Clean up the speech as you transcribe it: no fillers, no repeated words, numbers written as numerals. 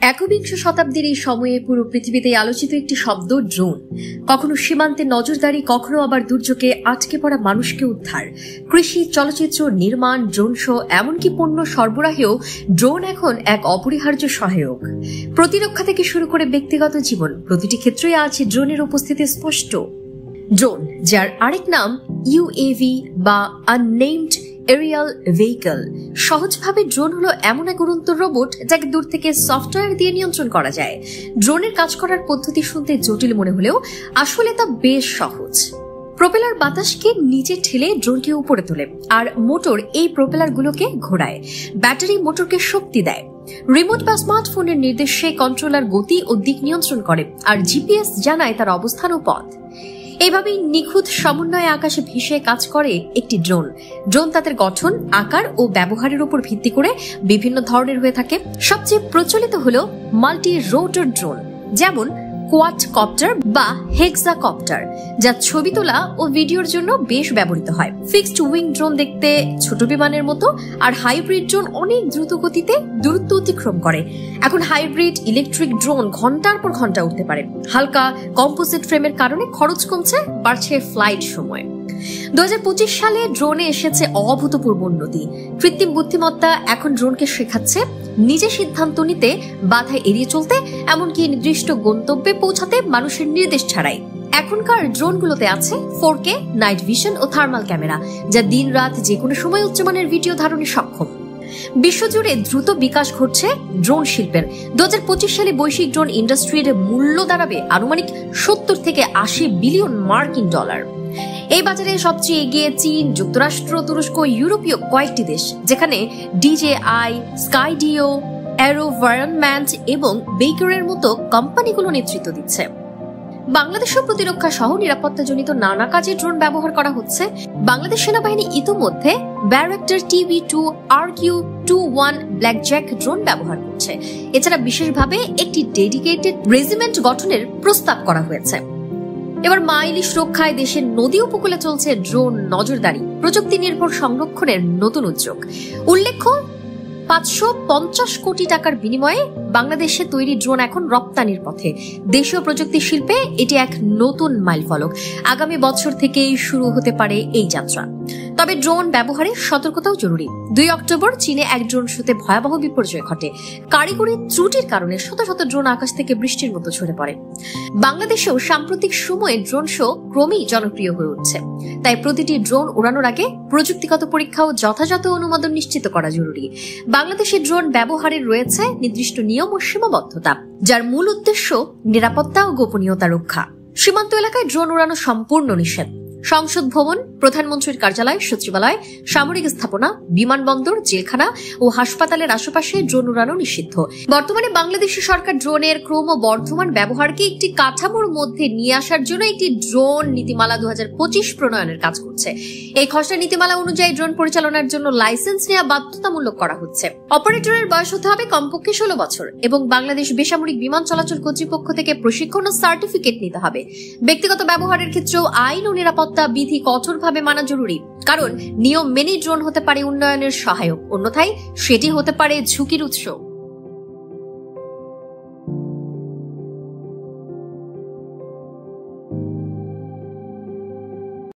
একবিংশ শতাব্দীর এই সময়ে পুরো পৃথিবীতে আলোচিত একটি শব্দ ড্রোন। কখনো সীমান্তে নজরদারি, কখনো আবার দুর্যোগে আটকে পড়া মানুষকে উদ্ধার। কৃষি, চলচ্চিত্র, নির্মাণ, ড্রোন শো, এমনকি পণ্য সরবরাহেও ড্রোন এখন এক অপরিহার্য সহায়ক। প্রতিরক্ষা থেকে শুরু করে ব্যক্তিগত জীবন, প্রতিটি ক্ষেত্রেই আছে ড্রোনের উপস্থিতি স্পষ্ট। ড্রোন, যার আরেক নাম ইউএভি বা আননেমড এরিয়াল ভেহিকল। সহজভাবে ড্রোন হলো এমন এক উড়ন্ত রোবট যাকে দূর থেকে সফটওয়্যার দিয়ে নিয়ন্ত্রণ করা যায়। ড্রোনের কাজ করার পদ্ধতি শুনতে জটিল মনে হলেও আসলে তা বেশ সহজ। প্রোপেলার বাতাসকে নিচে ঠেলে ড্রোনকে উপরে তোলে, আর মোটর এই প্রোপেলারগুলোকে ঘোরায়। ব্যাটারি মোটরকে শক্তি দেয়। রিমোট বা স্মার্টফোনের নির্দেশে কন্ট্রোলার গতি ও দিক নিয়ন্ত্রণ করে, আর জিপিএস জানায় তার অবস্থান ও পথ। এইভাবেই নিখুঁত সমন্বয়ে আকাশে ভেসে কাজ করে একটি ড্রোন। ড্রোন তাদের গঠন, আকার ও ব্যবহারের উপর ভিত্তি করে বিভিন্ন ধরনের হয়ে থাকে। সবচেয়ে প্রচলিত হলো মাল্টি রোটর ড্রোন, যেমন কোয়াডকপ্টার বা হেক্সাকপ্টার, যা ছবি তোলা ও ভিডিওর জন্য বেশ ব্যবহৃত হয়। ফিক্সড উইং ড্রোন দেখতে ছোট বিমানের মতো, আর হাইব্রিড ড্রোন অনেক দ্রুত গতিতে দূরত্ব অতিক্রম করে। এখন হাইব্রিড ইলেকট্রিক ড্রোন ঘন্টার পর ঘন্টা উঠতে পারে। হালকা কম্পোজিট ফ্রেমের কারণে খরচ কমছে, বাড়ছে ফ্লাইট সময়। 2025 সালে ড্রোনে এসেছে অভূতপূর্ব উন্নতি। কৃত্রিম বুদ্ধিমত্তা এখন ড্রোনকে শেখাচ্ছে নিজে সিদ্ধান্ত নিতে, বাধা এড়িয়ে চলতে, এমনকি নির্দিষ্ট গন্তব্যে পৌঁছাতে মানুষের নির্দেশ ছাড়াই। এখনকার ড্রোনগুলোতে আছে 4K নাইট ভিশন ও থার্মাল ক্যামেরা, যা দিন রাত যে কোনো সময় উচ্চমানের ভিডিও ধারণে সক্ষম। বিশ্বজুড়ে দ্রুত বিকাশ ঘটছে ড্রোন শিল্পের। 2025 সালে বৈশ্বিক ড্রোন ইন্ডাস্ট্রির মূল্য দাঁড়াবে আনুমানিক 70 থেকে 80 বিলিয়ন মার্কিন ডলার। এই বাজারে সবচেয়ে এগিয়ে চীন, যুক্তরাষ্ট্র, তুরস্ক, ইউরোপীয় কয়েকটি দেশ, যেখানে DJI, স্কাইডিও, অ্যারোভায়রনমেন্ট এবং বেকারের মতো কোম্পানিগুলো নেতৃত্ব দিচ্ছে। বাংলাদেশের প্রতিরক্ষা সহ নিরাপত্তাজনিত নানা কাজে ড্রোন ব্যবহার করা হচ্ছে। বাংলাদেশ সেনাবাহিনী ইতিমধ্যে ব্যারাক্টার TB2 RQ-21 ব্ল্যাকজ্যাক ড্রোন ব্যবহার করছে। এছাড়া বিশেষভাবে একটি ডেডিকেটেড রেজিমেন্ট গঠনের প্রস্তাব করা হয়েছে। এবার মাইলিশ রক্ষায় দেশের নদী উপকূলে চলছে ড্রোন নজরদারি, প্রযুক্তি নির্ভর সংরক্ষণের নতুন উদ্যোগ। উল্লেখ্য, 550 কোটি টাকার বিনিময়ে বাংলাদেশে তৈরি ড্রোন এখন রপ্তানির পথে। দেশীয় প্রযুক্তি শিল্পে এটি এক নতুন মাইলফলক। আগামী বছর থেকেই শুরু হতে পারে এই যাত্রা। তবে ড্রোন ব্যবহারে সতর্কতাও জরুরি। 2 অক্টোবর চীনে এক ড্রোন শোতে ভয়াবহ বিপর্যয় ঘটে। কারিগরি ত্রুটির কারণে শত শত ড্রোন আকাশ থেকে বৃষ্টির মতো ঝরে পড়ে। বাংলাদেশেও সাম্প্রতিক সময়ে ড্রোন শো ক্রমেই জনপ্রিয় হয়ে উঠছে। তাই প্রতিটি ড্রোন উড়ানোর আগে প্রযুক্তিগত পরীক্ষা ও যথাযথ অনুমোদন নিশ্চিত করা জরুরি। বাংলাদেশে ড্রোন ব্যবহারের রয়েছে নির্দিষ্ট নিয়ম ও সীমাবদ্ধতা, যার মূল উদ্দেশ্য নিরাপত্তা ও গোপনীয়তা রক্ষা। সীমান্ত এলাকায় ড্রোন উড়ানো সম্পূর্ণ নিষেধ। সংসদ ভবন, প্রধানমন্ত্রীর কার্যালয়, সচিবালয়, সামরিক স্থাপনা, বিমানবন্দর, জেলখানা ও হাসপাতালের আশেপাশে ড্রোন উড়ানো নিষিদ্ধ। বর্তমানে বাংলাদেশের সরকার ড্রোনের ক্রমবর্ধমান ব্যবহারকে একটি কাঠামোর মধ্যে নিয়ে আসার জন্য একটি ড্রোন নীতিমালা 2025 প্রণয়নের কাজ করছে। এই খসড়া নীতিমালা অনুযায়ী ড্রোন পরিচালনার জন্য লাইসেন্স নেওয়া বাধ্যতামূলক করা হচ্ছে। অপারেটরের বয়স হতে হবে কমপক্ষে 16 বছর এবং বাংলাদেশ বেসামরিক বিমান চলাচল কর্তৃপক্ষ থেকে প্রশিক্ষণ ও সার্টিফিকেট নিতে হবে। ব্যক্তিগত ব্যবহারের ক্ষেত্রেও আইন ও নিরাপত্তা বিধি কঠোরভাবে মানা জরুরি, কারণ নিয়ম মেনেই ড্রোন হতে পারে উন্নয়নের সহায়ক, অন্যথায় সেটি হতে পারে ঝুঁকির উৎস।